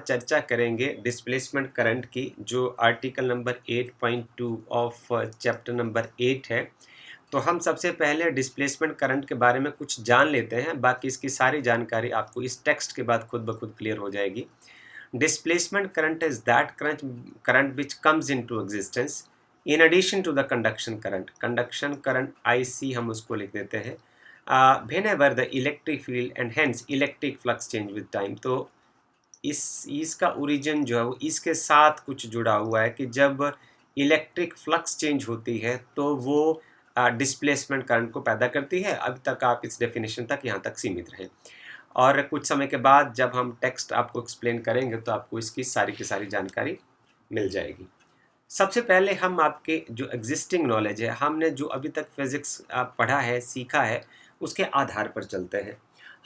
चर्चा करेंगे displacement current की, जो article number 8.2 of chapter number 8 है। तो हम सबसे पहले डिस्प्लेसमेंट करंट के बारे में कुछ जान लेते हैं, बाकी इसकी सारी जानकारी आपको इस टेक्स्ट के बाद खुद ब खुद क्लियर हो जाएगी। Displacement current is that current which comes into existence in addition to the conduction current. Conduction current IC हम उसको लिख देते हैं। Whenever the electric field and hence electric flux change with time. तो इसका ओरिजिन जो है वो इसके साथ कुछ जुड़ा हुआ है कि जब इलेक्ट्रिक फ्लक्स चेंज होती है तो वो डिस्प्लेसमेंट करंट को पैदा करती है। अभी तक आप इस डेफिनेशन तक यहाँ तक सीमित रहें, और कुछ समय के बाद जब हम टेक्स्ट आपको एक्सप्लेन करेंगे तो आपको इसकी सारी की सारी जानकारी मिल जाएगी। सबसे पहले हम आपके जो एग्जिस्टिंग नॉलेज है, हमने जो अभी तक फिज़िक्स पढ़ा है, सीखा है, उसके आधार पर चलते हैं।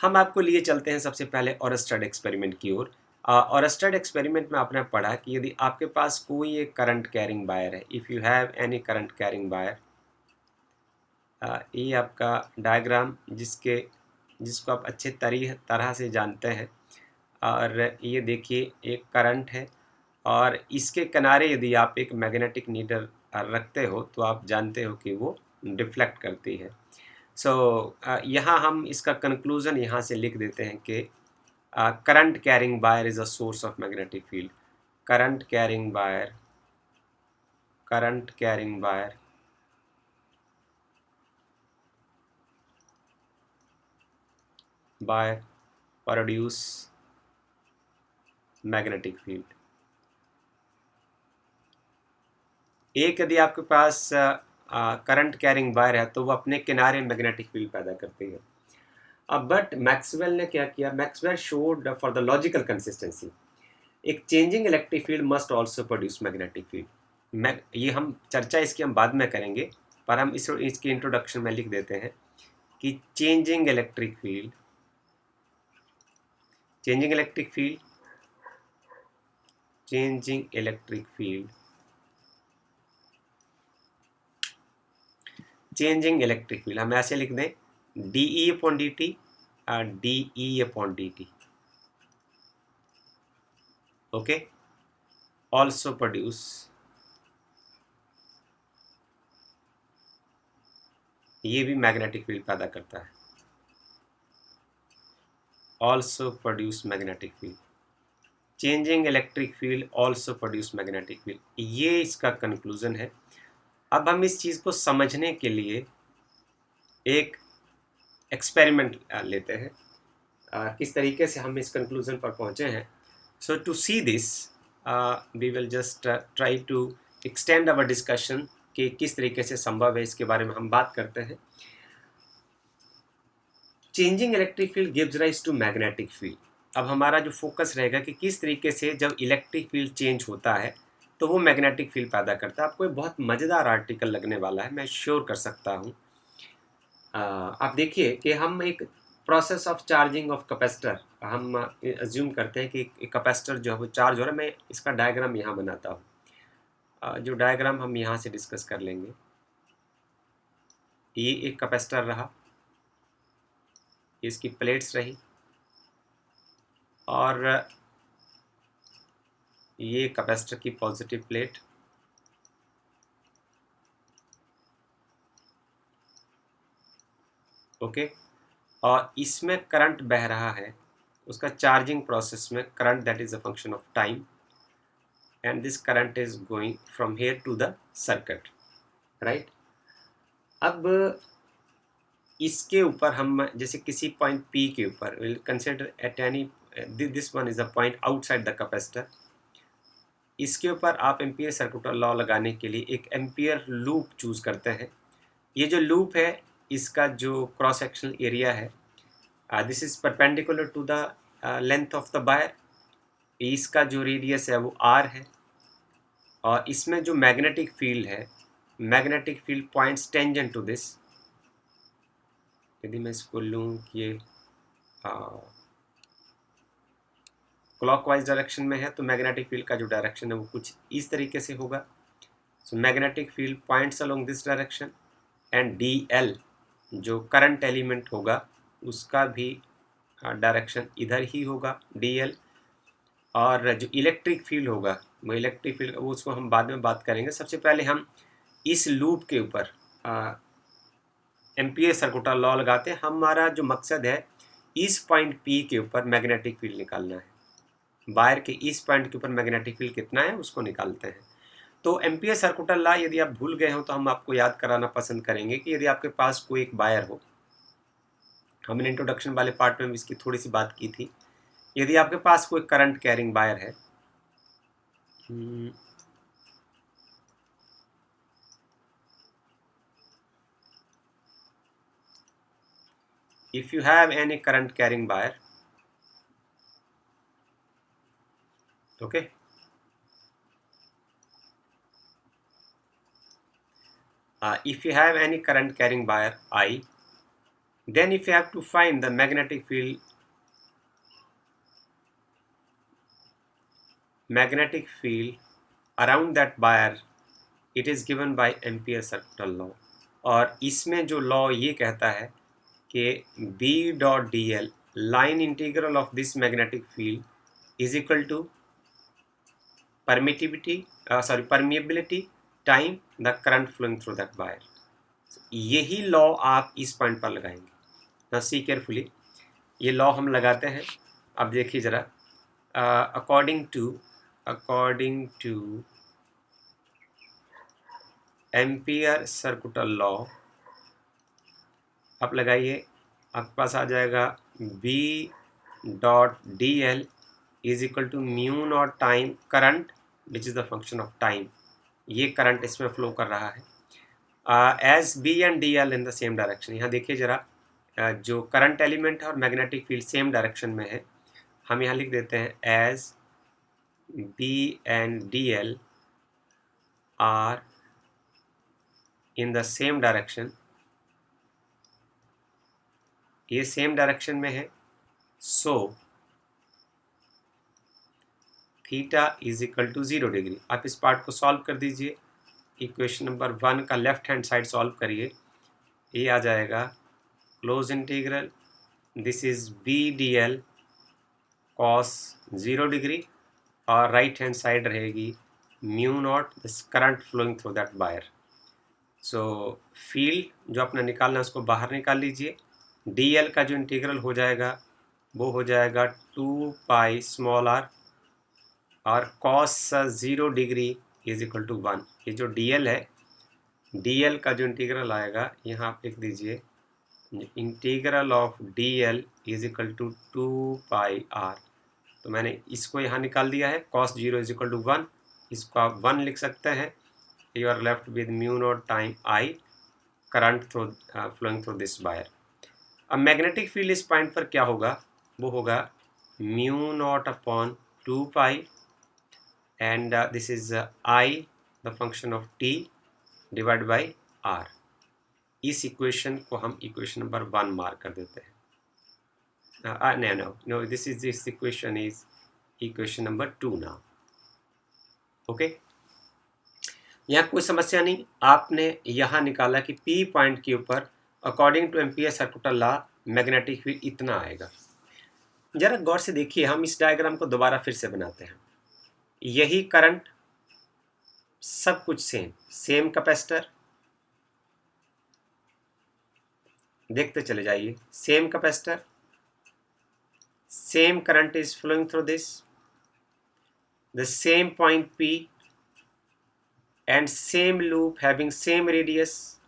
हम आपको लिए चलते हैं सबसे पहले ओरस्टेड एक्सपेरिमेंट की ओर। ओरस्टेड एक्सपेरिमेंट में आपने पढ़ा कि यदि आपके पास कोई एक करंट कैरिंग वायर है, if you have any current carrying wire, ये आपका डायग्राम जिसको आप अच्छे तरह से जानते हैं। और ये देखिए एक करंट है, और इसके किनारे यदि आप एक मैग्नेटिक नीडल रखते हो तो आप जानते हो कि वो डिफ्लेक्ट करती है। सो यहाँ हम इसका कंक्लूज़न यहाँ से लिख देते हैं कि current carrying wire is a source of magnetic field. Current carrying wire by produce magnetic field. एक यदि आपके पास करंट कैरिंग वायर है तो वो अपने किनारे मैग्नेटिक फील्ड पैदा करती है। अब बट मैक्सवेल ने क्या किया, Maxwell showed for the logical consistency एक changing electric field must also produce magnetic field. ये हम चर्चा इसकी हम बाद में करेंगे, पर हम इसकी इंट्रोडक्शन में लिख देते हैं कि changing electric field changing electric field हम ऐसे लिख दें DE/dt DE/dt, okay, also produce ये भी मैग्नेटिक फील्ड पैदा करता है। Also produce magnetic field, changing electric field also produce magnetic field, ये इसका कंक्लूजन है। अब हम इस चीज़ को समझने के लिए एक एक्सपेरिमेंट लेते हैं, किस तरीके से हम इस कंक्लूजन पर पहुंचे हैं। So to see this we will just try to extend our discussion कि किस तरीके से संभव है, इसके बारे में हम बात करते हैं। Changing electric field gives rise to magnetic field. अब हमारा जो फोकस रहेगा कि किस तरीके से जब इलेक्ट्रिक फील्ड चेंज होता है तो वो मैग्नेटिक फील्ड पैदा करता है। आपको एक बहुत मज़ेदार आर्टिकल लगने वाला है, मैं श्योर कर सकता हूँ। आप देखिए कि हम एक process of charging of capacitor हम अज्यूम करते हैं कि एक कैपेसिटर जो है वो चार्ज हो रहा है। मैं इसका डायग्राम यहाँ बनाता हूँ, जो डायग्राम हम यहाँ से डिस्कस कर लेंगे। ये एक कैपेसिटर रहा, इसकी प्लेट्स रही, और ये कैपेसिटर की पॉजिटिव प्लेट, ओके, और इसमें करंट बह रहा है। उसका चार्जिंग प्रोसेस में current that is a function of time, and this current is going from here to the circuit, right. अब इसके ऊपर हम जैसे किसी पॉइंट P के ऊपर will consider at any this one is a point outside the capacitor. इसके ऊपर आप एम्पियर सर्किट लॉ लगाने के लिए एक एम्पियर लूप चूज करते हैं। ये जो लूप है इसका जो क्रॉस सेक्शनल एरिया है, this is perpendicular to the length of the wire. इसका जो रेडियस है वो R है, और इसमें जो मैग्नेटिक फील्ड है, magnetic field points tangent to this. यदि मैं इसको लूँ कि ये क्लॉकवाइज डायरेक्शन में है तो मैग्नेटिक फील्ड का जो डायरेक्शन है वो कुछ इस तरीके से होगा। So magnetic field points along this direction, and DL जो करंट एलिमेंट होगा उसका भी डायरेक्शन इधर ही होगा, DL। और जो इलेक्ट्रिक फील्ड होगा वो इलेक्ट्रिक फील्ड वो उसको हम बाद में बात करेंगे। सबसे पहले हम इस लूप के ऊपर एम्पीयर सर्कुलर लॉ लगाते हैं। हमारा जो मकसद है इस पॉइंट P के ऊपर मैग्नेटिक फील्ड निकालना है। वायर के इस पॉइंट के ऊपर मैग्नेटिक फील्ड कितना है उसको निकालते हैं। तो एम्पीयर सर्कुलर लॉ यदि आप भूल गए हो तो हम आपको याद कराना पसंद करेंगे कि यदि आपके पास कोई एक वायर हो, हमने इंट्रोडक्शन वाले पार्ट में भी इसकी थोड़ी सी बात की थी। यदि आपके पास कोई करंट कैरिंग वायर है, if you have any current carrying wire, okay, if you have any current carrying wire I, then if you have to find the magnetic field around that wire, it is given by Ampere circular law. और इसमें जो law ये कहता है कि B dot d l line integral of this magnetic field is equal to permeability time the current flowing through that wire. यही law आप इस पॉइंट पर लगाएंगे। ना सी केयरफुली, ये लॉ हम लगाते हैं। अब देखिए ज़रा, according to Ampere circular law आप लगाइए, आपके पास आ जाएगा B dot d l is equal to mu naught time current which is the function of time. ये करंट इसमें फ्लो कर रहा है as B and D l in the same direction. यहाँ देखिए ज़रा, जो करंट एलिमेंट है और मैग्नेटिक फील्ड सेम डायरेक्शन में है, हम यहाँ लिख देते हैं as B and D L are in the same direction. ये सेम डायरेक्शन में है, so theta is equal to 0 degree. आप इस पार्ट को सॉल्व कर दीजिए। इक्वेशन नंबर 1 का लेफ्ट हैंड साइड सॉल्व करिए, ये आ जाएगा close integral this is B d l cos 0 degree और राइट हैंड साइड रहेगी mu naught this current flowing through that wire. So field जो अपना निकालना है उसको बाहर निकाल लीजिए। डी एल का जो इंटीग्रल हो जाएगा वो हो जाएगा 2 पाई स्मॉल r और cos 0 degree is equal to 1। ये जो डी एल है, डी एल का जो इंटीग्रल आएगा यहाँ आप लिख दीजिए integral of d l is equal to 2 pi r। तो मैंने इसको यहाँ निकाल दिया है, कॉस 0 इज इक्वल टू 1, इसको आप 1 लिख सकते हैं। You are left with mu naught time I current through flowing through this wire. अब मैग्नेटिक फील्ड इस पॉइंट पर क्या होगा, वो होगा mu naught upon 2 pi and this is I the function of t divided by r। इस equation को हम इक्वेशन नंबर 1 मार्क कर देते हैं। no this equation is equation number 2 now। Okay, यहाँ कोई समस्या नहीं। आपने यहाँ निकाला कि P पॉइंट के ऊपर according to Ampere circular law magnetic field इतना आएगा। जरा गौर से देखिए, हम इस डायग्राम को दोबारा फिर से बनाते हैं। यही करंट, सब कुछ सेम कैपेसिटर, देखते चले जाइए, same capacitor, same current is flowing through this, the same point P and same loop having same radius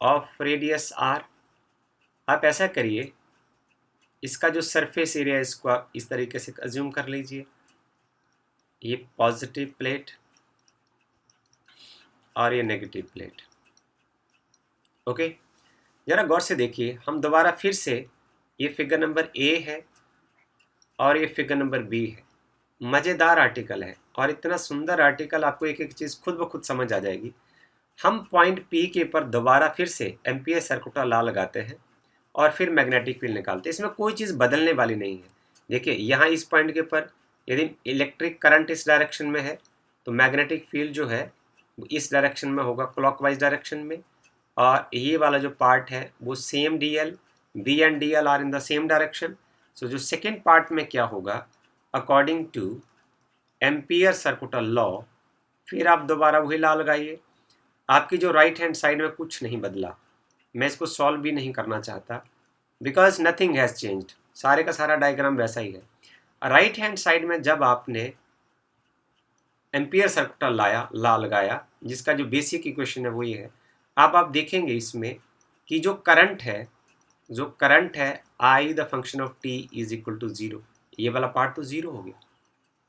R। आप ऐसा करिए, इसका जो सरफेस एरिया है इसको आप इस तरीके से अज्यूम कर लीजिए, ये पॉजिटिव प्लेट और ये नेगेटिव प्लेट। ओके, जरा गौर से देखिए, हम दोबारा फिर से, ये फिगर नंबर A है और ये फिगर नंबर B है। मज़ेदार आर्टिकल है और इतना सुंदर आर्टिकल, आपको एक एक चीज़ खुद ब खुद समझ आ जाएगी। हम पॉइंट P के ऊपर दोबारा फिर से एम्पीयर सर्कुलर लॉ लगाते हैं और फिर मैग्नेटिक फील्ड निकालते हैं। इसमें कोई चीज़ बदलने वाली नहीं है। देखिए, यहाँ इस पॉइंट के ऊपर यदि इलेक्ट्रिक करंट इस डायरेक्शन में है तो मैग्नेटिक फील्ड जो है वो इस डायरेक्शन में होगा, क्लॉकवाइज डायरेक्शन में। और ये वाला जो पार्ट है वो same D L, B and D L are in the same direction. So जो सेकेंड पार्ट में क्या होगा, according to Ampere circuital law, फिर आप दोबारा वही लॉ लगाइए। आपकी जो राइट हैंड साइड में कुछ नहीं बदला, मैं इसको सॉल्व भी नहीं करना चाहता बिकॉज नथिंग हैज़ चेंज्ड, सारे का सारा डायग्राम वैसा ही है। राइट हैंड साइड में जब आपने एम्पियर सर्कुटल लॉ लगाया, जिसका जो बेसिक इक्वेशन है वो ये है, अब आप देखेंगे इसमें कि जो करंट है I the function of T is equal to zero, ये वाला पार्ट तो जीरो हो गया।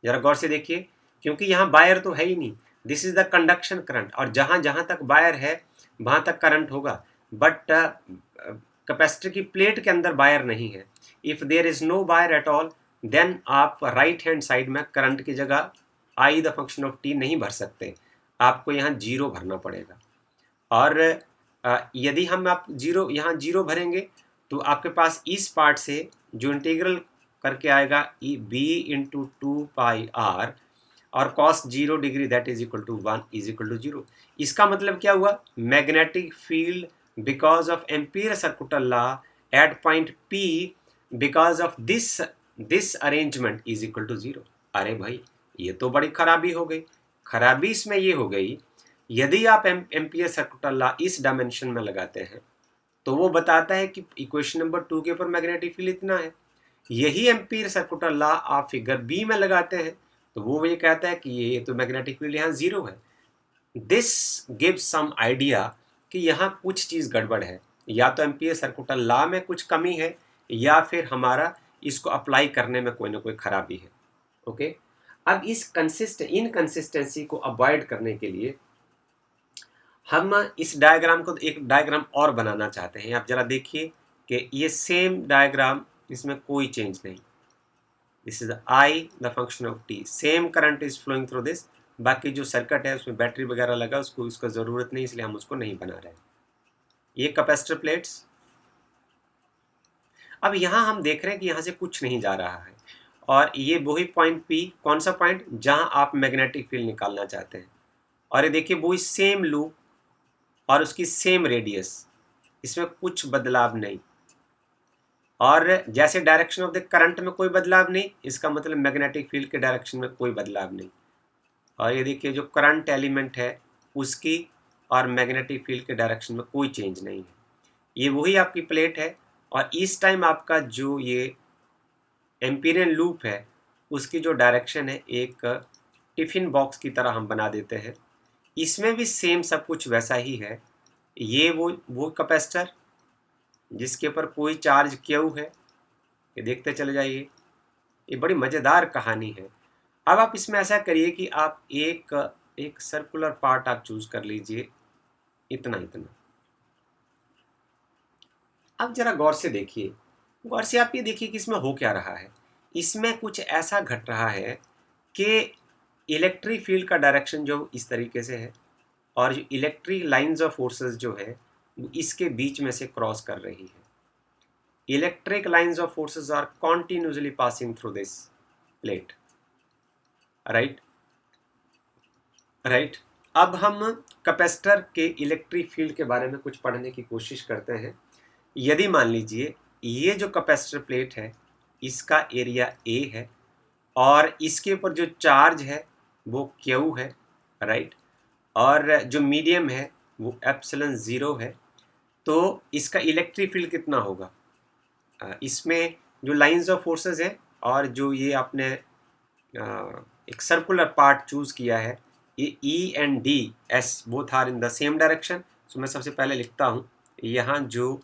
जरा गौर से देखिए, क्योंकि यहाँ वायर तो है ही नहीं, this is the conduction current, और जहाँ जहाँ तक वायर है वहाँ तक करंट होगा, बट कैपेसिटर की प्लेट के अंदर वायर नहीं है। If there is no wire at all, then आप राइट हैंड साइड में करंट की जगह I the function of T नहीं भर सकते, आपको यहाँ जीरो भरना पड़ेगा। और यदि हम आप यहाँ जीरो भरेंगे तो आपके पास इस पार्ट से जो इंटीग्रल करके आएगा B into two pi R और cos 0 degree that is equal to 1 is equal to 0। इसका मतलब क्या हुआ, magnetic field because of Ampere circuital law at point P because of this arrangement is equal to 0। अरे भाई, ये तो बड़ी खराबी हो गई। खराबी इसमें ये हो गई, यदि आप एम्पियर सर्कुटल लॉ इस डायमेंशन में लगाते हैं तो वो बताता है कि इक्वेशन नंबर 2 के ऊपर मैग्नेटिक फील्ड इतना है। यही एम्पियर सर्कुटल लॉ आप फिगर बी में लगाते हैं तो वो ये कहता है कि ये तो मैग्नेटिक फील्ड यहाँ जीरो है। दिस गिव्स सम आइडिया कि यहाँ कुछ चीज़ गड़बड़ है, या तो एम्पियर सर्कुटल लॉ में कुछ कमी है या फिर हमारा इसको अप्लाई करने में कोई ना कोई खराबी है। ओके, अब इस इनकंसिस्टेंसी को अवॉइड करने के लिए हम इस डायग्राम को एक डायग्राम और बनाना चाहते हैं। आप जरा देखिए कि ये सेम डायग्राम, इसमें कोई चेंज नहीं, this is I the function of T, same current is flowing through this. बाकी जो सर्किट है उसमें बैटरी वगैरह लगा, उसको उसका ज़रूरत नहीं, इसलिए हम उसको नहीं बना रहे। ये कैपेसिटर प्लेट्स, अब यहाँ हम देख रहे हैं कि यहाँ से कुछ नहीं जा रहा है, और ये वही पॉइंट पी, कौन सा पॉइंट, जहाँ आप मैग्नेटिक फील्ड निकालना चाहते हैं। और ये देखिए वही सेम लूप और उसकी सेम रेडियस, इसमें कुछ बदलाव नहीं। और जैसे डायरेक्शन ऑफ द करंट में कोई बदलाव नहीं, इसका मतलब मैग्नेटिक फील्ड के डायरेक्शन में कोई बदलाव नहीं। और ये देखिए जो करंट एलिमेंट है उसकी और मैग्नेटिक फील्ड के डायरेक्शन में कोई चेंज नहीं है। ये वही आपकी प्लेट है, और इस टाइम आपका जो ये एम्पीरियन लूप है उसकी जो डायरेक्शन है एक टिफिन बॉक्स की तरह हम बना देते हैं। इसमें भी सेम सब कुछ वैसा ही है। ये वो कैपेसिटर जिसके ऊपर कोई चार्ज क्यू है, ये देखते चले जाइए, ये बड़ी मज़ेदार कहानी है। अब आप इसमें ऐसा करिए कि आप एक सर्कुलर पार्ट आप चूज कर लीजिए, इतना इतना। अब जरा गौर से देखिए, गौर से आप ये देखिए कि इसमें हो क्या रहा है। इसमें कुछ ऐसा घट रहा है कि इलेक्ट्रिक फील्ड का डायरेक्शन जो इस तरीके से है, और जो इलेक्ट्रिक लाइंस ऑफ फोर्सेस जो है वो इसके बीच में से क्रॉस कर रही है। Electric lines of forces are continuously passing through this plate, right. अब हम कैपेसिटर के इलेक्ट्रिक फील्ड के बारे में कुछ पढ़ने की कोशिश करते हैं। यदि मान लीजिए ये जो कैपेसिटर प्लेट है इसका एरिया ए है और इसके ऊपर जो चार्ज है वो क्यू है, राइट, और जो मीडियम है वो एप्सिलॉन 0 है, तो इसका इलेक्ट्रिक फील्ड कितना होगा। इसमें जो लाइंस ऑफ फोर्सेस हैं और जो ये आपने एक सर्कुलर पार्ट चूज़ किया है, ये E and D S both are in the same direction. So मैं सबसे पहले लिखता हूँ यहाँ जो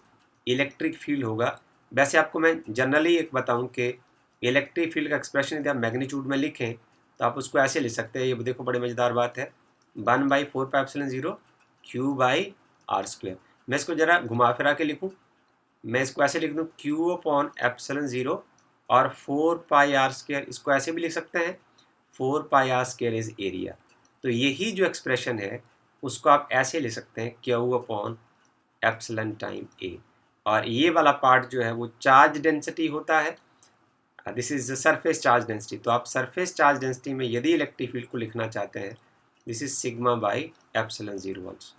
इलेक्ट्रिक फील्ड होगा, वैसे आपको मैं जनरली एक बताऊँ कि इलेक्ट्रिक फील्ड का एक्सप्रेशन यदि आप मैग्नीट्यूड में लिखें तो आप उसको ऐसे लिख सकते हैं, ये देखो बड़ी मज़ेदार बात है, 1/4πε0 Q/r²। मैं इसको ज़रा घुमा फिरा के लिखूँ, मैं इसको ऐसे लिख दूँ Q/ε0 और 4πr², इसको ऐसे भी लिख सकते हैं 4πr² इज एरिया। तो यही जो एक्सप्रेशन है उसको आप ऐसे लिख सकते हैं Q/ε टाइम A, और ये वाला पार्ट जो है वो चार्ज डेंसिटी होता है, this is the surface charge density. तो आप सरफेस चार्ज डेंसिटी में यदि इलेक्ट्रिक फील्ड को लिखना चाहते हैं, दिस इज σ/ε0 ऑल्सो।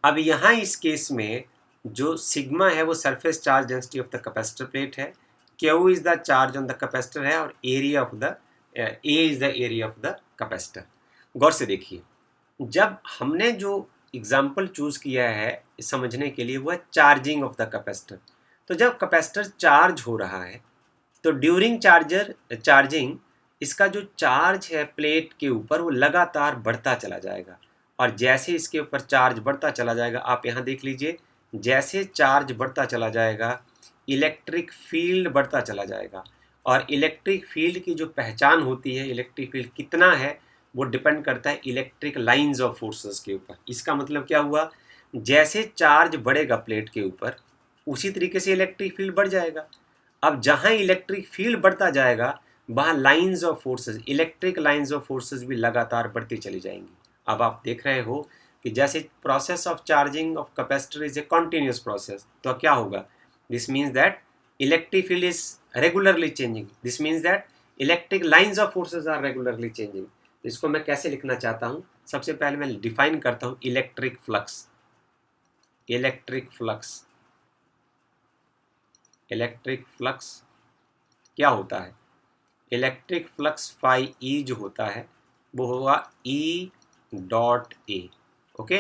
अब यहाँ इस केस में जो सिग्मा है वो surface charge density of the capacitor plate है, Q is the charge on the capacitor है, और area of the A is the area of the capacitor. गौर से देखिए, जब हमने जो एग्जाम्पल चूज किया है समझने के लिए वो है चार्जिंग ऑफ द कैपेसिटर। तो जब कैपेसिटर चार्ज हो रहा है तो ड्यूरिंग चार्जिंग इसका जो चार्ज है प्लेट के ऊपर वो लगातार बढ़ता चला जाएगा, और जैसे इसके ऊपर चार्ज बढ़ता चला जाएगा, आप यहाँ देख लीजिए, जैसे चार्ज बढ़ता चला जाएगा इलेक्ट्रिक फील्ड बढ़ता चला जाएगा। और इलेक्ट्रिक फील्ड की जो पहचान होती है, इलेक्ट्रिक फील्ड कितना है, वो डिपेंड करता है इलेक्ट्रिक लाइंस ऑफ फोर्सेस के ऊपर। इसका मतलब क्या हुआ, जैसे चार्ज बढ़ेगा प्लेट के ऊपर उसी तरीके से इलेक्ट्रिक फील्ड बढ़ जाएगा। अब जहाँ इलेक्ट्रिक फील्ड बढ़ता जाएगा वहाँ lines of forces, electric lines of forces भी लगातार बढ़ती चली जाएंगी। अब आप देख रहे हो कि जैसे process of charging of capacitor is a continuous process, तो क्या होगा, this means that electric field is regularly changing, this means that electric lines of forces are regularly changing. इसको मैं कैसे लिखना चाहता हूँ, सबसे पहले मैं डिफाइन करता हूँ electric flux. Electric flux, electric flux क्या होता है, इलेक्ट्रिक फ्लक्स फाई ई जो होता है वो होगा ई डॉट ए। ओके,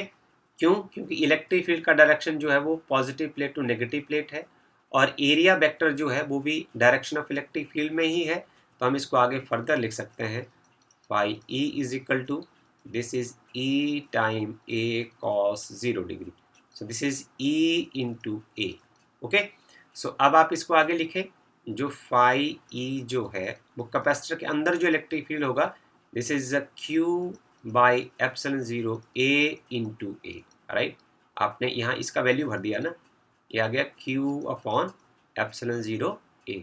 क्यों, क्योंकि इलेक्ट्रिक फील्ड का डायरेक्शन जो है वो positive plate to negative plate है, और एरिया वेक्टर जो है वो भी डायरेक्शन ऑफ इलेक्ट्रिक फील्ड में ही है। तो हम इसको आगे फर्दर लिख सकते हैं, phi E is equal to, this is E time A cos 0 degree, so this is E into A. Okay, so अब आप इसको आगे लिखें, जो फाई ई जो है वो कैपेसिटर के अंदर जो इलेक्ट्रिक फील्ड होगा, this is Q by epsilon 0 A into A. Right, आपने यहाँ इसका वैल्यू भर दिया ना, ये आ गया क्यू अपॉन एप्सिलॉन 0 ए।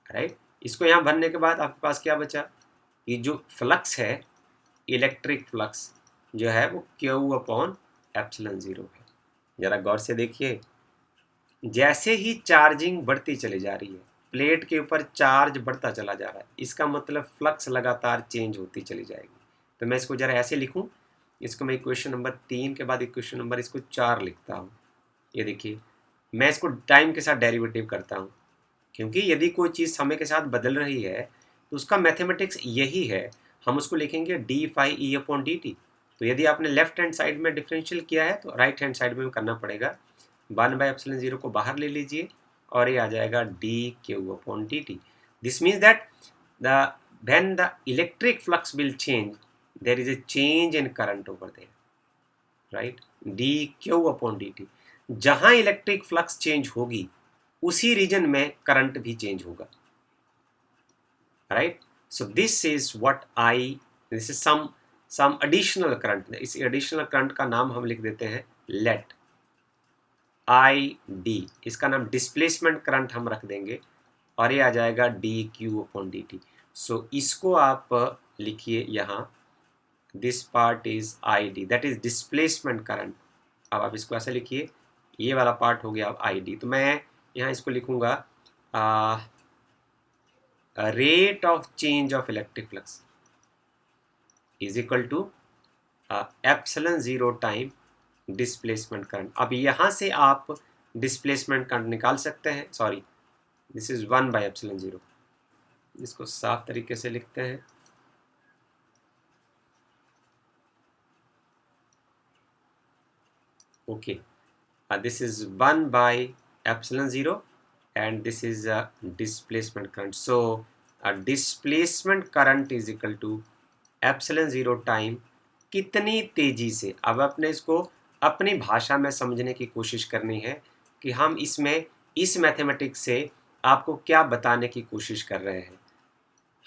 राइट, इसको यहाँ भरने के बाद आपके पास क्या बचा, ये जो फ्लक्स है, इलेक्ट्रिक फ्लक्स जो है वो क्यू अपॉन एप्सिलॉन 0 है। जरा गौर से देखिए, जैसे ही चार्जिंग बढ़ती चली जा रही है, प्लेट के ऊपर चार्ज बढ़ता चला जा रहा है, इसका मतलब फ्लक्स लगातार चेंज होती चली जाएगी। तो मैं इसको जरा ऐसे लिखूं, इसको मैं इक्वेशन नंबर 3 के बाद इक्वेशन नंबर इसको 4 लिखता हूँ। ये देखिए, मैं इसको टाइम के साथ डेरिवेटिव करता हूँ, क्योंकि यदि कोई चीज़ समय के साथ बदल रही है तो उसका मैथमेटिक्स यही है, हम उसको लिखेंगे d phi E upon D t. तो यदि आपने लेफ्ट हैंड साइड में डिफरेंशियल किया है तो राइट हैंड साइड में करना पड़ेगा। 1/ε0 को बाहर ले लीजिए और ये आ जाएगा D Q upon D T. This means that the when the electric flux will change, there is a change in current over there, right? dq upon dt, जहां इलेक्ट्रिक फ्लक्स चेंज होगी उसी रीजन में current भी change होगा। Right, so this is what I, this is some additional current. इस additional current का नाम हम लिख देते हैं लेट आई डी, इसका नाम डिस्प्लेसमेंट करंट हम रख देंगे, और ये आ जाएगा D Q upon D T. So इसको आप लिखिए यहाँ, this part is I D, that is displacement current. अब आप इसको ऐसे लिखिए, ये वाला पार्ट हो गया अब आई डी। तो मैं यहाँ इसको लिखूंगा rate of change of electric flux is equal to epsilon 0 time displacement current. अब यहाँ से आप डिस्प्लेसमेंट करंट निकाल सकते हैं, सॉरी दिस इज 1/ε0। इसको साफ तरीके से लिखते हैं, okay, this is 1/ε0 and this is a displacement current. So a displacement current is equal to ε0 time कितनी तेजी से। अब अपने इसको अपनी भाषा में समझने की कोशिश करनी है कि हम इसमें इस मैथमेटिक्स से आपको क्या बताने की कोशिश कर रहे हैं।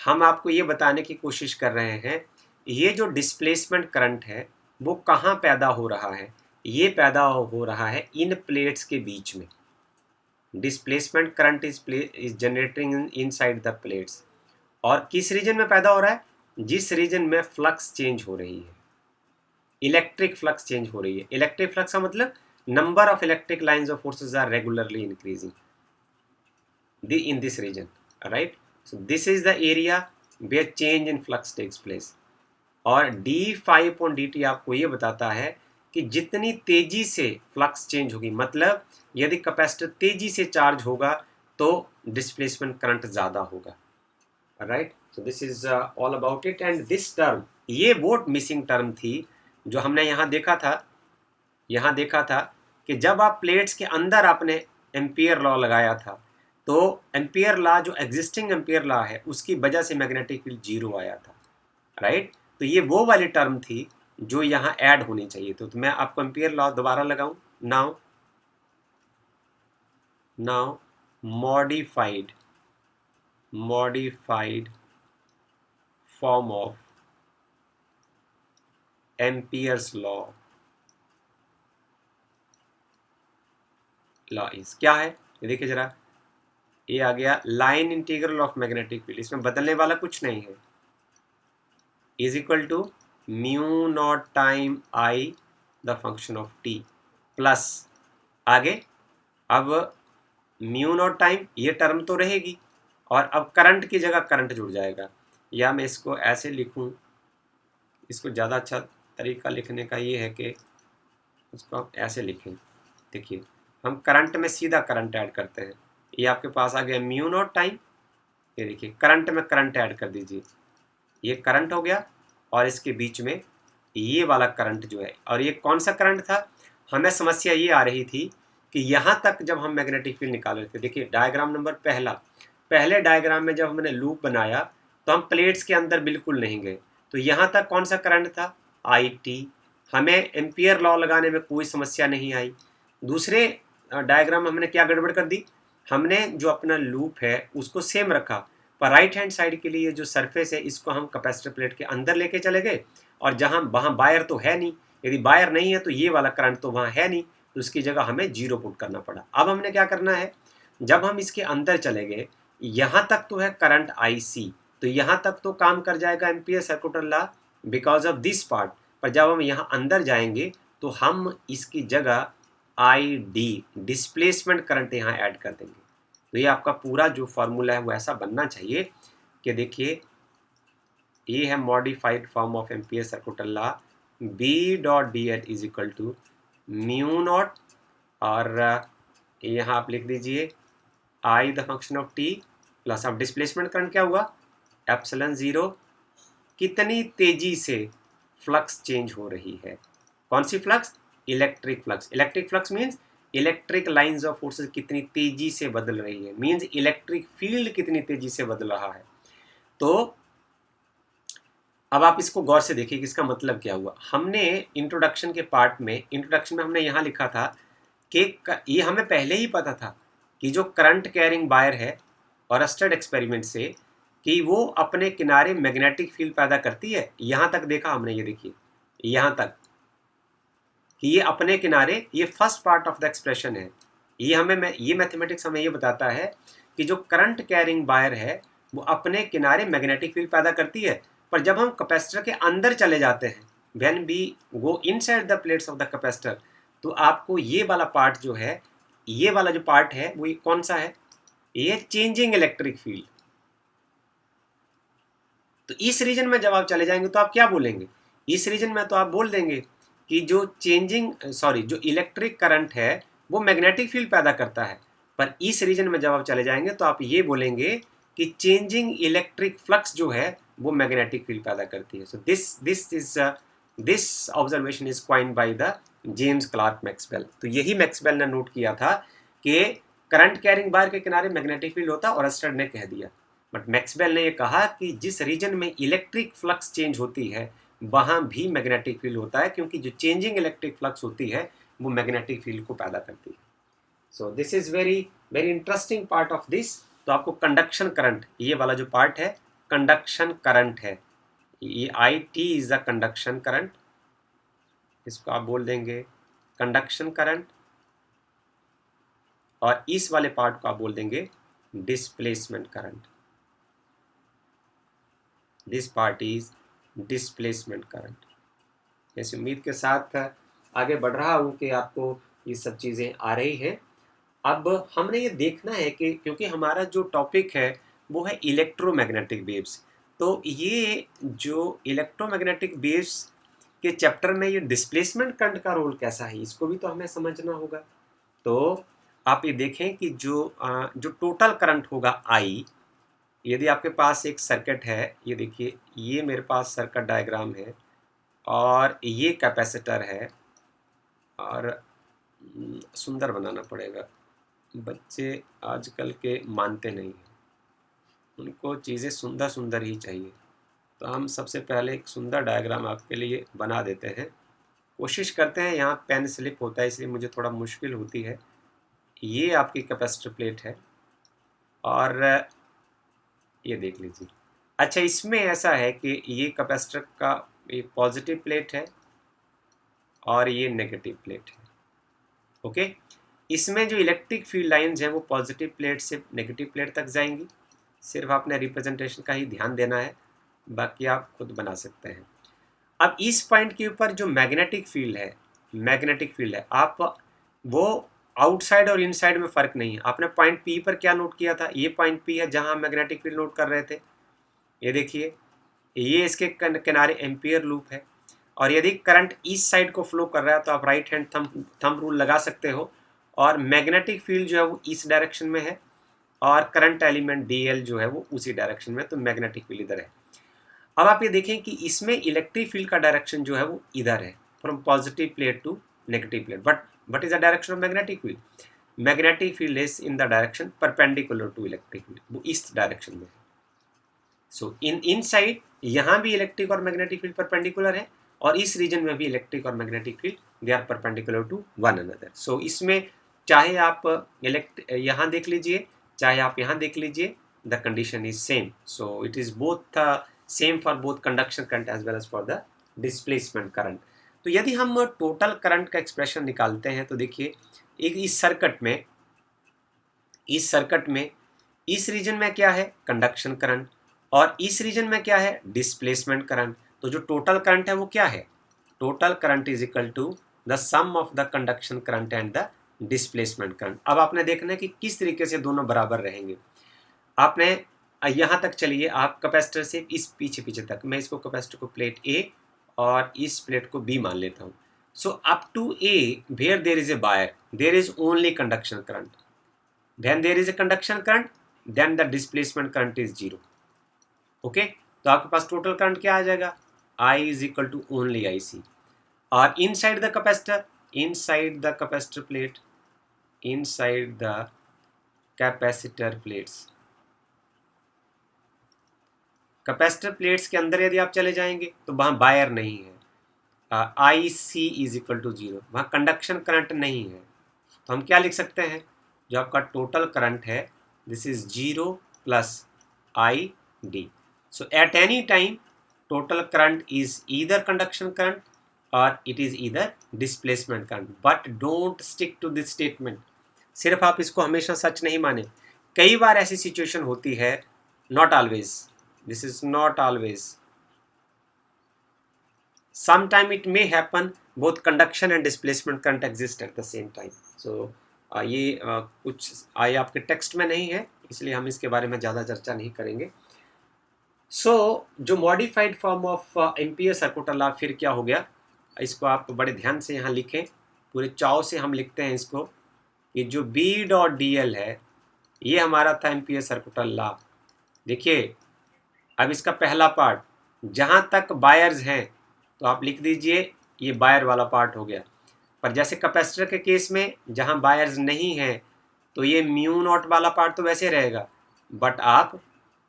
हम आपको ये बताने की कोशिश कर रहे हैं ये जो डिस्प्लेसमेंट करंट है वो कहाँ पैदा हो रहा है, ये पैदा हो रहा है इन प्लेट्स के बीच में। Displacement current is generating inside the plates, और किस रीजन में पैदा हो रहा है, जिस रीजन में फ्लक्स चेंज हो रही है, इलेक्ट्रिक फ्लक्स चेंज हो रही है। इलेक्ट्रिक फ्लक्स का मतलब number of electric lines of forces are regularly increasing in this region, right. So this is the area where change in flux takes place, और D phi upon D T आपको ये बताता है कि जितनी तेजी से फ्लक्स चेंज होगी, मतलब यदि कैपेसिटर तेजी से चार्ज होगा तो डिस्प्लेसमेंट करंट ज़्यादा होगा, right. So this is all about it. And this term, ये वो मिसिंग टर्म थी जो हमने यहाँ देखा था कि जब आप प्लेट्स के अंदर आपने एम्पियर लॉ लगाया था, तो एम्पियर लॉ जो एग्जिस्टिंग एम्पियर लॉ है उसकी वजह से मैग्नेटिक फील्ड जीरो आया था, राइट। तो ये वो वाली टर्म थी जो यहाँ ऐड होनी चाहिए। तो मैं आपको एम्पियर लॉ दोबारा लगाऊं। Now modified form of Ampere's law is क्या है, ये देखिए जरा, ये आ गया line integral of magnetic field, इसमें बदलने वाला कुछ नहीं है, is equal to mu naught time I the function of T plus आगे, अब म्यू नॉट टाइम ये टर्म तो रहेगी और अब करंट की जगह करंट जुड़ जाएगा, या मैं इसको ऐसे लिखूं, इसको ज़्यादा अच्छा तरीका लिखने का ये है कि उसको आप ऐसे लिखें। देखिए हम करंट में सीधा करंट ऐड करते हैं, ये आपके पास आ गया म्यू नॉट टाइम, ये देखिए करंट में करंट ऐड कर दीजिए, ये करंट हो गया और इसके बीच में ये वाला करंट जो है, और ये कौन सा करंट था, हमें समस्या ये आ रही थी कि यहाँ तक जब हम मैग्नेटिक फील्ड निकाल रहे थे, देखिए डायग्राम नंबर पहले डायग्राम में जब हमने लूप बनाया तो हम प्लेट्स के अंदर बिल्कुल नहीं गए, तो यहाँ तक कौन सा करंट था, आई टी, हमें एम्पियर लॉ लगाने में कोई समस्या नहीं आई। दूसरे डायग्राम में हमने क्या गड़बड़ कर दी, हमने जो अपना लूप है उसको सेम रखा, पर राइट हैंड साइड के लिए जो सरफेस है इसको हम कैपेसिटर प्लेट के अंदर लेके चले गए, और जहाँ वहाँ बायर तो है नहीं, यदि बायर नहीं है तो ये वाला करंट तो वहाँ है नहीं, तो उसकी जगह हमें जीरो पुट करना पड़ा। अब हमने क्या करना है, जब हम इसके अंदर चले गए, यहाँ तक तो है करंट आई सी, तो यहाँ तक तो काम कर जाएगा ampere circular law because of this part, पर जब हम यहाँ अंदर जाएंगे तो हम इसकी जगह आई डी डिस्प्लेसमेंट करंट यहाँ ऐड कर देंगे। तो ये आपका पूरा जो फॉर्मूला है वो ऐसा बनना चाहिए कि देखिए ये है modified form of Ampere circular law, B dot D at is equal to mu naught, और यहाँ आप लिख दीजिए I the function of T plus अब डिस्प्लेसमेंट करंट क्या हुआ, एप्सिलॉन जीरो, कितनी तेजी से फ्लक्स चेंज हो रही है, कौन सी flux, electric flux. Electric flux means electric lines of forces कितनी तेजी से बदल रही है, मीन्स इलेक्ट्रिक फील्ड कितनी तेजी से बदल रहा है। तो अब आप इसको गौर से देखिए कि इसका मतलब क्या हुआ। हमने इंट्रोडक्शन में हमने यहाँ लिखा था कि ये हमें पहले ही पता था कि जो करंट कैरिंग वायर है और अस्टर्ड एक्सपेरिमेंट से कि वो अपने किनारे मैग्नेटिक फील्ड पैदा करती है, यहाँ तक देखा हमने, ये देखिए यहाँ तक कि ये अपने किनारे, ये first part of the expression है, ये मैथमेटिक्स हमें ये बताता है कि जो करंट कैरिंग वायर है वो अपने किनारे मैग्नेटिक फील्ड पैदा करती है, पर जब हम कैपेसिटर के अंदर चले जाते हैं, when we go inside the plates of the capacitor, तो आपको ये वाला पार्ट जो है, ये वाला जो पार्ट है वो कौन सा है, ये चेंजिंग इलेक्ट्रिक फील्ड। तो इस रीजन में जब आप चले जाएंगे तो आप क्या बोलेंगे, इस रीजन में तो आप बोल देंगे कि जो इलेक्ट्रिक करंट है वो मैग्नेटिक फील्ड पैदा करता है, पर इस रीजन में जब आप चले जाएंगे तो आप ये बोलेंगे कि चेंजिंग इलेक्ट्रिक फ्लक्स जो है वो मैग्नेटिक फील्ड पैदा करती है। So this observation is coined by the James Clerk Maxwell. तो यही मैक्सवेल ने नोट किया था कि करंट कैरिंग वायर के किनारे मैग्नेटिक फील्ड होता, और अस्टर्ड ने कह दिया, बट मैक्सवेल ने ये कहा कि जिस रीजन में इलेक्ट्रिक फ्लक्स चेंज होती है वहाँ भी मैग्नेटिक फील्ड होता है, क्योंकि जो चेंजिंग इलेक्ट्रिक फ्लक्स होती है वो मैग्नेटिक फील्ड को पैदा करती है। So this is very very interesting part of this. तो आपको कंडक्शन करंट, ये वाला जो पार्ट है कंडक्शन करंट है, ये I T is the conduction current, इसको आप बोल देंगे कंडक्शन करंट, और इस वाले पार्ट को आप बोल देंगे displacement current. This part is displacement current. इस उम्मीद के साथ आगे बढ़ रहा हूँ कि आपको ये सब चीज़ें आ रही हैं। अब हमने ये देखना है कि क्योंकि हमारा जो टॉपिक है वो है इलेक्ट्रोमैग्नेटिक वेव्स, तो ये जो इलेक्ट्रोमैग्नेटिक वेव्स कि चैप्टर में ये डिस्प्लेसमेंट करंट का रोल कैसा है, इसको भी तो हमें समझना होगा। तो आप ये देखें कि जो टोटल करंट होगा I, यदि आपके पास एक सर्किट है, ये देखिए ये मेरे पास सर्किट डायग्राम है और ये कैपेसिटर है, और सुंदर बनाना पड़ेगा, बच्चे आजकल के मानते नहीं हैं, उनको चीज़ें सुंदर सुंदर ही चाहिए। तो हम सबसे पहले एक सुंदर डायग्राम आपके लिए बना देते हैं, कोशिश करते हैं। यहाँ पेन स्लिप होता है इसलिए मुझे थोड़ा मुश्किल होती है। ये आपकी कैपेसिटर प्लेट है और ये देख लीजिए। अच्छा, इसमें ऐसा है कि ये कैपेसिटर का ये पॉजिटिव प्लेट है और ये नेगेटिव प्लेट है। ओके, इसमें जो इलेक्ट्रिक फील्ड लाइंस हैं वो पॉजिटिव प्लेट से नेगेटिव प्लेट तक जाएंगी। सिर्फ आपने रिप्रेजेंटेशन का ही ध्यान देना है, बाकी आप खुद बना सकते हैं। अब इस पॉइंट के ऊपर जो मैग्नेटिक फील्ड है, आप वो आउटसाइड और इनसाइड में फ़र्क नहीं है। आपने पॉइंट पी पर क्या नोट किया था, ये पॉइंट पी है जहां हम मैग्नेटिक फील्ड नोट कर रहे थे। ये देखिए, ये इसके किनारे एम्पियर लूप है, और यदि करंट इस साइड को फ्लो कर रहा है तो आप राइट हैंड थंब रूल लगा सकते हो, और मैग्नेटिक फील्ड जो है वो इस डायरेक्शन में है और करंट एलिमेंट DL जो है वो उसी डायरेक्शन में, तो मैग्नेटिक फील्ड इधर है। अब आप ये देखें कि इसमें इलेक्ट्रिक फील्ड का डायरेक्शन जो है वो इधर है, from positive plate to negative plate. But what is the direction of magnetic field? Magnetic field is in the direction perpendicular to electric field, वो इस डायरेक्शन में है। सो इन साइड यहाँ भी इलेक्ट्रिक और मैग्नेटिक फील्ड परपेंडिकुलर है, और इस रीजन में भी इलेक्ट्रिक और magnetic field they are perpendicular to one another. So इसमें चाहे आप यहाँ देख लीजिए, चाहे आप यहाँ देख लीजिए, the condition is same. So it is both same for both conduction current as well as for the displacement current. तो यदि हम टोटल करंट का एक्सप्रेशन निकालते हैं तो देखिए, एक इस सर्किट में इस रीजन में क्या है, कंडक्शन करंट, और इस रीजन में क्या है, डिस्प्लेसमेंट करंट। तो जो टोटल करंट है वो क्या है, total current is equal to the sum of the conduction current and the displacement current. अब आपने देखना है कि किस तरीके से दोनों बराबर रहेंगे। आपने यहाँ तक चलिए, आप कैपेसिटर से इस पीछे तक, मैं इसको कैपेसिटर को प्लेट A और इस प्लेट को B मान लेता हूँ। So up to A where there is a wire, there is only conduction current. When there is a conduction current, then the displacement current is 0. Okay, तो आपके पास total current क्या आ जाएगा, I is equal to only IC। और inside the capacitor plates, capacitor plates के अंदर यदि आप चले जाएंगे तो वहाँ वायर नहीं है, IC is equal to 0, वहाँ कंडक्शन करंट नहीं है। तो हम क्या लिख सकते हैं, जो आपका टोटल करंट है, this is 0 plus ID। So at any time total current is either conduction current और it is either displacement current. But don't stick to this statement, सिर्फ आप इसको हमेशा सच नहीं माने। कई बार ऐसी सिचुएशन होती है, not always, this is not always, sometime it may happen both conduction and displacement current exist at the same time। so ये कुछ आए आपके टेक्स्ट में नहीं है, इसलिए हम इसके बारे में ज़्यादा चर्चा नहीं करेंगे। जो modified form of ampere circuit law फिर क्या हो गया, इसको आप बड़े ध्यान से यहाँ लिखें, पूरे चाव से हम लिखते हैं इसको, कि जो B.dl है ये हमारा था एम्पियर सर्किट लॉ। देखिए, अब इसका पहला पार्ट, जहाँ तक बायर्स हैं तो आप लिख दीजिए ये बायर वाला पार्ट हो गया, पर जैसे कैपेसिटर के केस में जहाँ बायर्स नहीं हैं तो ये म्यू नॉट वाला पार्ट तो वैसे रहेगा, बट आप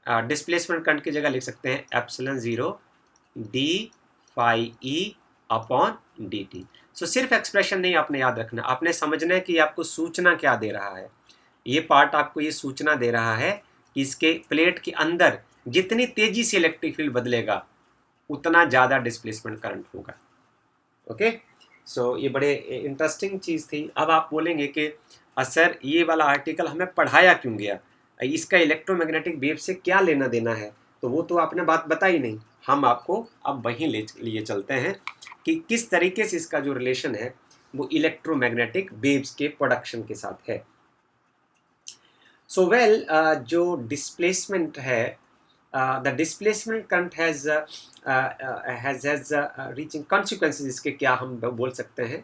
डिस्प्लेसमेंट करंट की जगह लिख सकते हैं epsilon 0 D phi E upon D T. So सिर्फ एक्सप्रेशन नहीं आपने याद रखना, आपने समझना है कि आपको सूचना क्या दे रहा है। ये पार्ट आपको ये सूचना दे रहा है कि इसके प्लेट के अंदर जितनी तेजी से इलेक्ट्रिक फील्ड बदलेगा उतना ज़्यादा डिस्प्लेसमेंट करंट होगा। ओके, सो ये बड़े इंटरेस्टिंग चीज़ थी। अब आप बोलेंगे कि सर ये वाला आर्टिकल हमें पढ़ाया क्यों गया, इसका इलेक्ट्रोमैग्नेटिक वेव से क्या लेना देना है, तो वो तो आपने बात बताई नहीं। हम आपको अब वहीं लिए चलते हैं कि किस तरीके से इसका जो रिलेशन है वो इलेक्ट्रोमैग्नेटिक वेव्स के प्रोडक्शन के साथ है। सो जो डिस्प्लेसमेंट है the displacement current has reaching consequences. इसके क्या हम बोल सकते हैं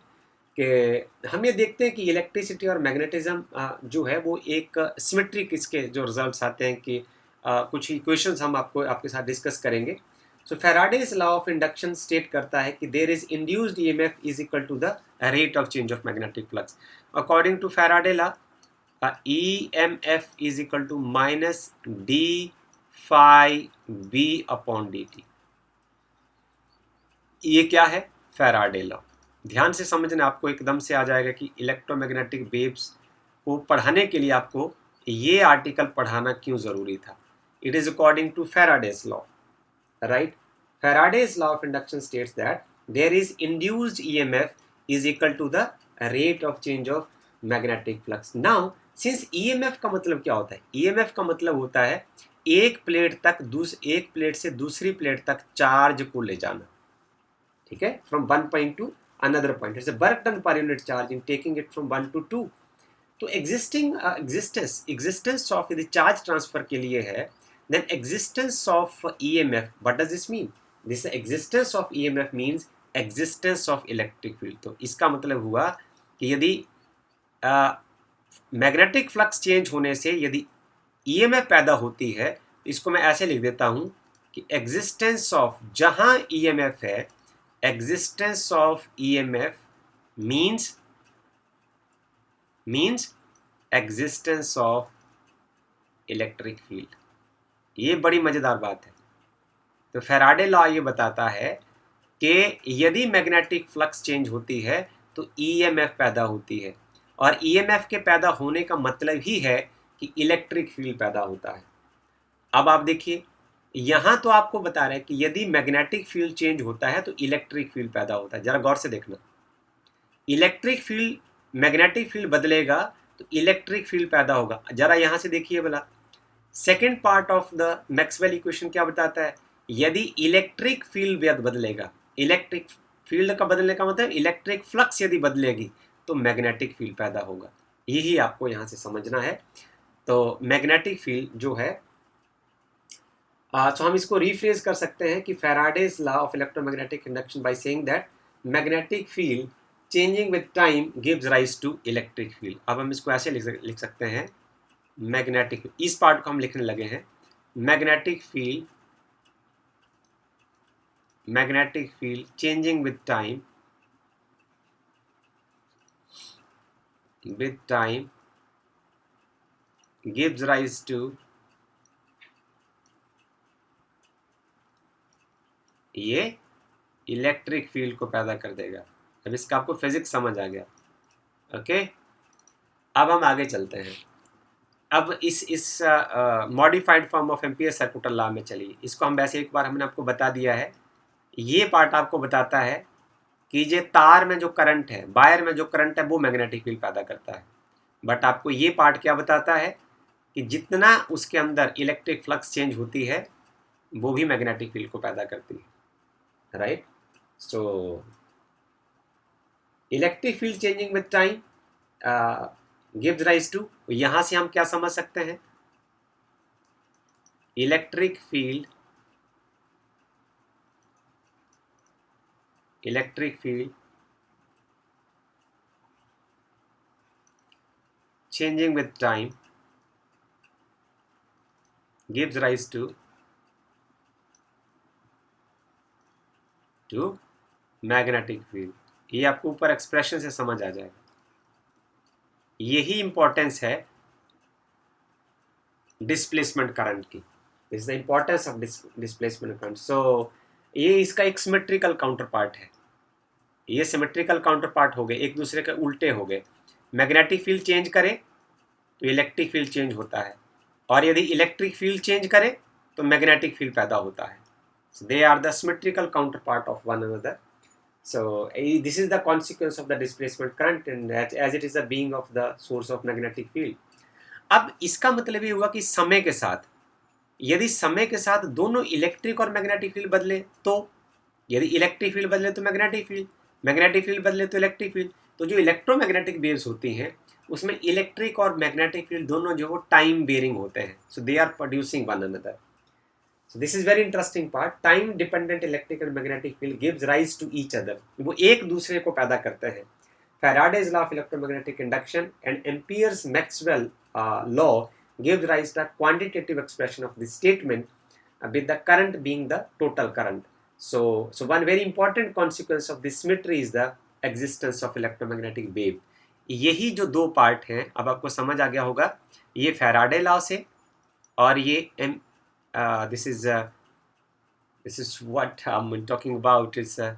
कि हम ये देखते हैं कि इलेक्ट्रिसिटी और मैग्नेटिज्म जो है वो एक सिमेट्रिक इसके जो रिजल्ट्स आते हैं कि कुछ इक्वेशंस हम आपके साथ डिस्कस करेंगे। So Faraday's law of induction state करता है कि there is induced EMF is equal to the rate of change of magnetic flux. According to Faraday law EMF is equal to minus d phi b upon dt। ये क्या है? Faraday law. ध्यान से समझना, आपको एकदम से आ जाएगा कि इलेक्ट्रोमैग्नेटिक वेव्स को पढ़ाने के लिए आपको ये आर्टिकल पढ़ाना क्यों ज़रूरी था। It is according to Faraday's law, right. Faraday's law of induction states that there is induced EMF is equal to the rate of change of magnetic flux. Now since EMF का मतलब क्या होता है? EMF का मतलब होता है एक प्लेट से दूसरी प्लेट तक चार्ज को ले जाना, ठीक है, from one point to another point. It's work done per unit charge in taking it from 1 to 2। तो एग्जिस्टेंस ऑफ यदि चार्ज ट्रांसफर के लिए है, then existence of EMF, what does this mean? This existence of EMF means existence of electric field. तो इसका मतलब हुआ कि यदि मैग्नेटिक फ्लक्स चेंज होने से यदि EMF पैदा होती है, तो इसको मैं ऐसे लिख देता हूं कि एग्जिस्टेंस ऑफ, जहां EMF है, existence of EMF means existence of electric field. ये बड़ी मजेदार बात है। तो फैराडे लॉ ये बताता है कि यदि मैग्नेटिक फ्लक्स चेंज होती है तो EMF पैदा होती है, और EMF के पैदा होने का मतलब ही है कि इलेक्ट्रिक फील्ड पैदा होता है। अब आप देखिए, यहां तो आपको बता रहे हैं कि यदि मैग्नेटिक फील्ड चेंज होता है तो इलेक्ट्रिक फील्ड पैदा होता है। जरा गौर से देखना, इलेक्ट्रिक फील्ड, मैग्नेटिक फील्ड बदलेगा तो इलेक्ट्रिक फील्ड पैदा होगा। जरा यहां से देखिए भला, second part of the Maxwell equation क्या बताता है? यदि इलेक्ट्रिक फील्ड बदलेगा, इलेक्ट्रिक फील्ड का बदलने का मतलब इलेक्ट्रिक फ्लक्स यदि बदलेगी तो मैग्नेटिक फील्ड पैदा होगा। यही आपको यहाँ से समझना है। तो मैग्नेटिक फील्ड जो है, तो हम इसको रिफ्रेज कर सकते हैं कि Faraday's law of electromagnetic induction by saying that magnetic field changing with time gives rise to electric field. अब हम इसको ऐसे लिख सकते हैं, मैग्नेटिक, इस पार्ट को हम लिखने लगे हैं, magnetic field changing with time gives rise to ये इलेक्ट्रिक फील्ड को पैदा कर देगा। अब इसका आपको फिजिक्स समझ आ गया, ओके। अब हम आगे चलते हैं। अब इस modified form of Ampere circular law में चलिए, इसको हम वैसे एक बार हमने आपको बता दिया है। ये पार्ट आपको बताता है कि ये तार में जो करंट है, वायर में जो करंट है, वो मैग्नेटिक फील्ड पैदा करता है। बट आपको ये पार्ट क्या बताता है कि जितना उसके अंदर इलेक्ट्रिक फ्लक्स चेंज होती है वो भी मैग्नेटिक फील्ड को पैदा करती है, right. So electric field changing with time gives rise to, यहां से हम क्या समझ सकते हैं? Electric field changing with time gives rise to magnetic field. ये आपको ऊपर एक्सप्रेशन से समझ आ जाएगा। यही इंपॉर्टेंस है डिस्प्लेसमेंट करंट की। Is the importance of displacement current. So ये इसका एक सिमेट्रिकल काउंटर पार्ट है। ये सिमेट्रिकल काउंटर पार्ट हो गए, एक दूसरे के उल्टे हो गए। मैग्नेटिक फील्ड चेंज करे तो इलेक्ट्रिक फील्ड चेंज होता है, और यदि इलेक्ट्रिक फील्ड चेंज करे तो मैग्नेटिक फील्ड पैदा होता है। So they are the symmetrical counterpart of one another. So this is the consequence of the displacement current, and as it is the being of the source of magnetic field. अब इसका मतलब ये हुआ कि समय के साथ, यदि समय के साथ दोनों इलेक्ट्रिक और मैग्नेटिक फील्ड बदले, तो यदि इलेक्ट्रिक फील्ड बदले तो मैग्नेटिक फील्ड बदले तो इलेक्ट्रिक फील्ड। तो जो इलेक्ट्रोमैग्नेटिक वेव्स होती हैं उसमें इलेक्ट्रिक और मैग्नेटिक फील्ड दोनों जो टाइम बेयरिंग होते हैं। So they are producing one another. So this is very interesting part. Time dependent electric and magnetic field gives rise to each other. वो एक दूसरे को पैदा करते हैं. Faraday's law of electromagnetic induction and Ampere's Maxwell law gives rise to a quantitative expression of this statement, with the current being the total current. So one very important consequence of this symmetry is the existence of electromagnetic wave. यही जो दो part हैं, अब आपको समझ आ गया होगा, ये फैराडे लॉ से और ये this is what I'm talking about is a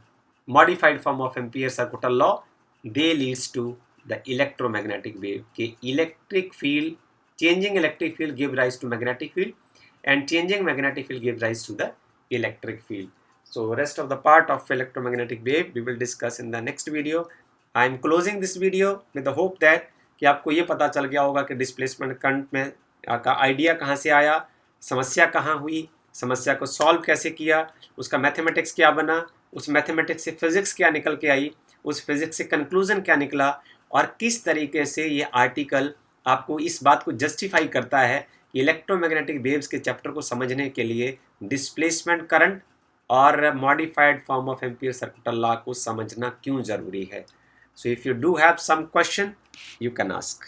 modified form of Ampere's circuital law. They leads to the electromagnetic wave. कि electric field, changing electric field give rise to magnetic field, and changing magnetic field give rise to the electric field. So rest of the part of electromagnetic wave we will discuss in the next video. I am closing this video with the hope that कि आपको ये पता चल गया होगा कि displacement current में का आइडिया कहाँ से आया, समस्या कहाँ हुई, समस्या को सॉल्व कैसे किया, उसका मैथमेटिक्स क्या बना, उस मैथमेटिक्स से फिजिक्स क्या निकल के आई, उस फिजिक्स से कंक्लूजन क्या निकला, और किस तरीके से ये आर्टिकल आपको इस बात को जस्टिफाई करता है कि इलेक्ट्रोमैग्नेटिक वेव्स के चैप्टर को समझने के लिए डिस्प्लेसमेंट करंट और modified form of ampere circuital law को समझना क्यों ज़रूरी है. So if you do have some question, you can ask.